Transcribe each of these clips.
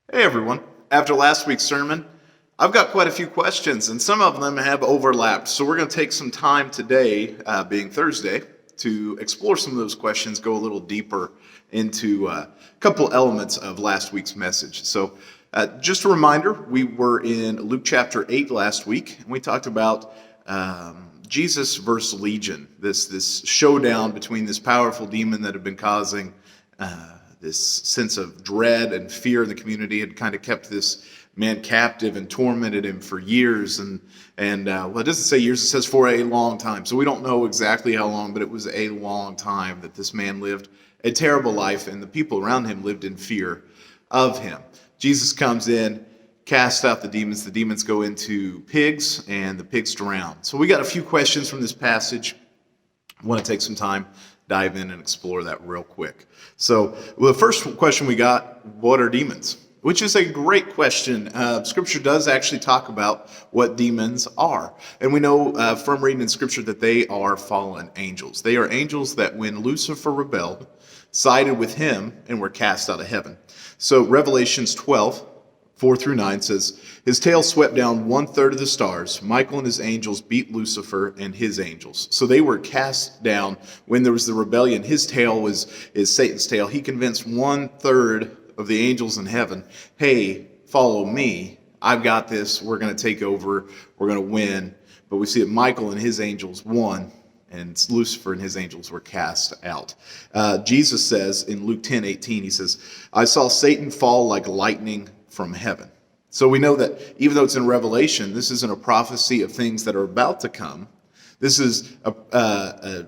Hey everyone. After last week's sermon, I've got quite a few questions, and some of them have overlapped. So we're going to take some time today, being Thursday, to explore some of those questions, go a little deeper into a couple elements of last week's message. So just a reminder, we were in Luke chapter 8 last week, and we talked about Jesus versus Legion, this showdown between this powerful demon that had been causing this sense of dread and fear in the community, had kind of kept this man captive and tormented him for years. And well, it doesn't say years, it says for a long time. So we don't know exactly how long, but it was a long time that this man lived a terrible life, and the people around him lived in fear of him. Jesus comes in, casts out the demons go into pigs, and the pigs drown. So we got a few questions from this passage. I want to take some time, dive in and explore that real quick. So the first question we got, what are demons? Which is a great question. Scripture does actually talk about what demons are. And we know from reading in Scripture that they are fallen angels. They are angels that when Lucifer rebelled, sided with him and were cast out of heaven. So Revelations 12, 4-9 says, his tail swept down 1/3 of the stars. Michael and his angels beat Lucifer and his angels. So they were cast down when there was the rebellion. His tail is Satan's tail. He convinced 1/3 of the angels in heaven, hey, follow me. I've got this. We're going to take over. We're going to win. But we see that Michael and his angels won, and Lucifer and his angels were cast out. Jesus says in Luke 10:18, he says, I saw Satan fall like lightning from heaven. So we know that even though it's in Revelation, this isn't a prophecy of things that are about to come. This is a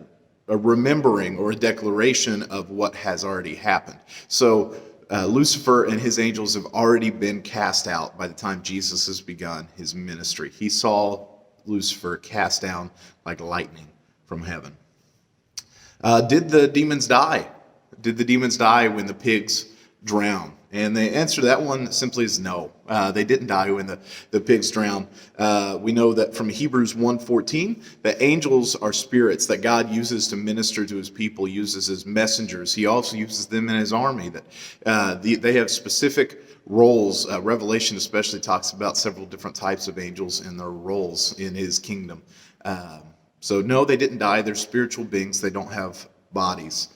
remembering or a declaration of what has already happened. So Lucifer and his angels have already been cast out by the time Jesus has begun his ministry. He saw Lucifer cast down like lightning from heaven. Did the demons die? Did the demons die when the pigs drowned? And the answer to that one simply is no. They didn't die when the pigs drowned. We know that from Hebrews 1:14, that angels are spirits that God uses to minister to his people, uses as messengers. He also uses them in his army. That they have specific roles. Revelation especially talks about several different types of angels and their roles in his kingdom. So no, they didn't die. They're spiritual beings. They don't have bodies.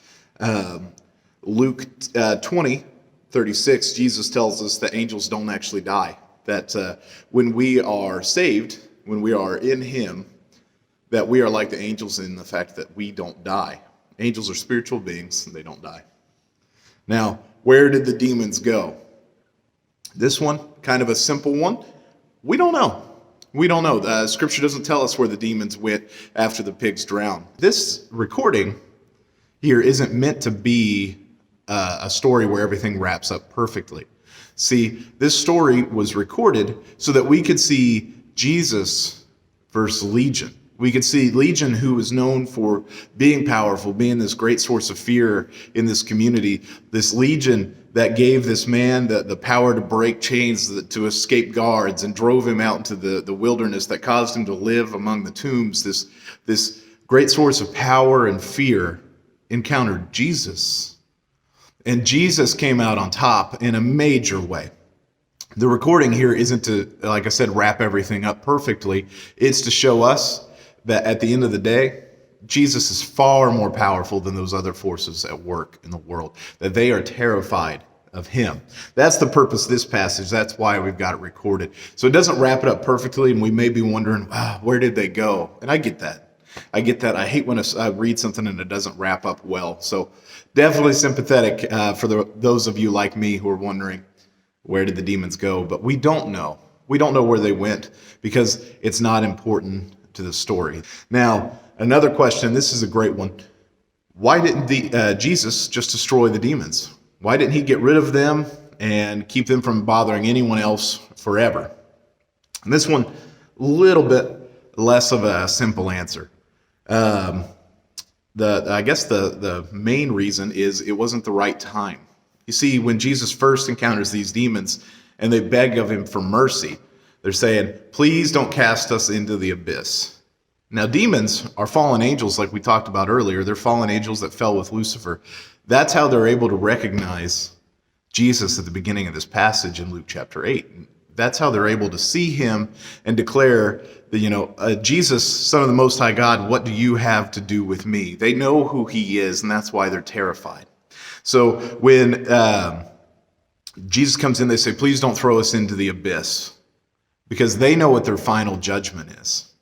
Luke 20:36, Jesus tells us that angels don't actually die. That when we are saved, when we are in him, that we are like the angels in the fact that we don't die. Angels are spiritual beings, and they don't die. Now, where did the demons go? This one, kind of a simple one. We don't know. We don't know. Scripture doesn't tell us where the demons went after the pigs drowned. This recording here isn't meant to be a story where everything wraps up perfectly. See, this story was recorded so that we could see Jesus versus Legion. We could see Legion, who was known for being powerful, being this great source of fear in this community. This Legion that gave this man the power to break chains, to escape guards, and drove him out into the wilderness, that caused him to live among the tombs. This great source of power and fear encountered Jesus. And Jesus came out on top in a major way. The recording here isn't to, like I said, wrap everything up perfectly. It's to show us that at the end of the day, Jesus is far more powerful than those other forces at work in the world, that they are terrified of him. That's the purpose of this passage. That's why we've got it recorded. So it doesn't wrap it up perfectly, and we may be wondering, wow, where did they go? And I get that. I hate when I read something and it doesn't wrap up well. So definitely sympathetic for those of you like me who are wondering, where did the demons go? But we don't know. We don't know where they went because it's not important to the story. Now, another question, this is a great one. Why didn't Jesus just destroy the demons? Why didn't he get rid of them and keep them from bothering anyone else forever? And this one, a little bit less of a simple answer. I guess the main reason is it wasn't the right time. You see, when Jesus first encounters these demons and they beg of him for mercy, they're saying, please don't cast us into the abyss. Now, demons are fallen angels like we talked about earlier. They're fallen angels that fell with Lucifer. That's how they're able to recognize Jesus at the beginning of this passage in Luke chapter 8. That's how they're able to see him and declare that, Jesus, Son of the Most High God, what do you have to do with me? They know who he is, and that's why they're terrified. So when Jesus comes in, they say, please don't throw us into the abyss, because they know what their final judgment is.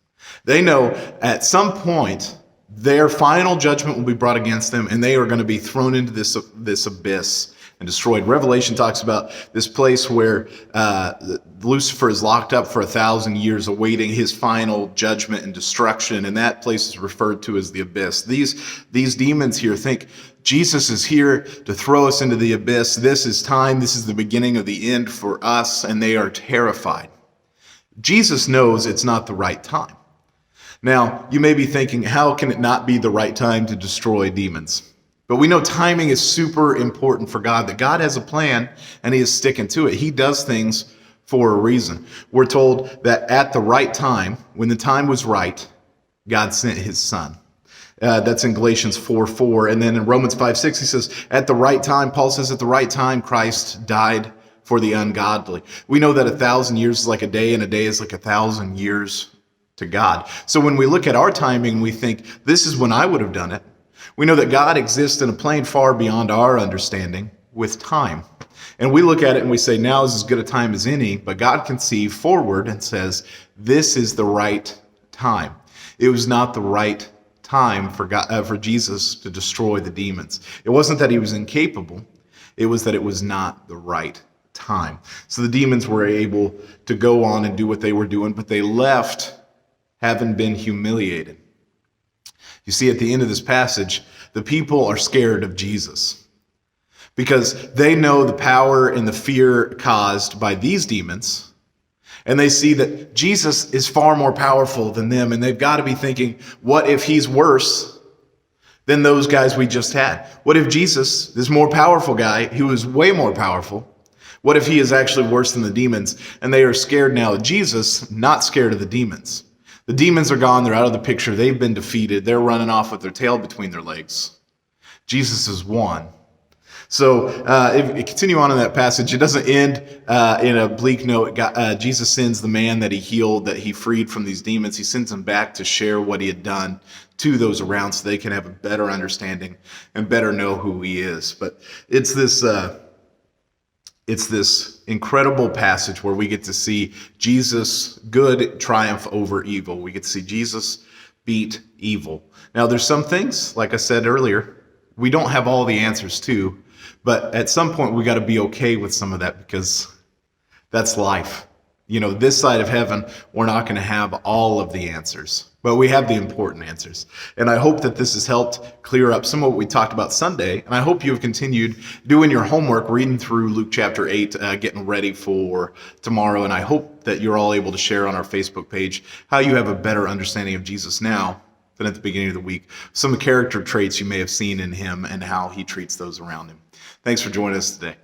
They know at some point their final judgment will be brought against them, and they are going to be thrown into this abyss and destroyed. Revelation talks about this place where Lucifer is locked up for 1,000 years awaiting his final judgment and destruction, and that place is referred to as the abyss. These demons here think Jesus is here to throw us into the abyss. This is time. This is the beginning of the end for us, and they are terrified. Jesus knows it's not the right time. Now, you may be thinking, how can it not be the right time to destroy demons? But we know timing is super important for God, that God has a plan and he is sticking to it. He does things for a reason. We're told that at the right time, when the time was right, God sent his son. That's in Galatians 4:4. And then in Romans 5:6, he says, at the right time, Paul says, at the right time, Christ died for the ungodly. We know that 1,000 years is like a day, and a day is like 1,000 years to God. So when we look at our timing, we think, this is when I would have done it. We know that God exists in a plane far beyond our understanding with time. And we look at it and we say, now is as good a time as any, but God can see forward and says, this is the right time. It was not the right time for Jesus to destroy the demons. It wasn't that he was incapable. It was that it was not the right time. So the demons were able to go on and do what they were doing, but they left having been humiliated. You see, at the end of this passage, the people are scared of Jesus because they know the power and the fear caused by these demons, and they see that Jesus is far more powerful than them, and they've got to be thinking, what if he's worse than those guys we just had? What if Jesus, this more powerful guy, who is way more powerful, what if he is actually worse than the demons? And they are scared now of Jesus, not scared of the demons. The demons are gone. They're out of the picture. They've been defeated. They're running off with their tail between their legs. Jesus has won. So if you continue on in that passage, it doesn't end in a bleak note. Jesus sends the man that he healed, that he freed from these demons. He sends him back to share what he had done to those around so they can have a better understanding and better know who he is. But it's this incredible passage where we get to see Jesus, good, triumph over evil. We get to see Jesus beat evil. Now, there's some things, like I said earlier, we don't have all the answers to, but at some point we got to be okay with some of that because that's life. This side of heaven, we're not going to have all of the answers, but we have the important answers. And I hope that this has helped clear up some of what we talked about Sunday. And I hope you have continued doing your homework, reading through Luke chapter 8, getting ready for tomorrow. And I hope that you're all able to share on our Facebook page how you have a better understanding of Jesus now than at the beginning of the week. Some character traits you may have seen in him and how he treats those around him. Thanks for joining us today.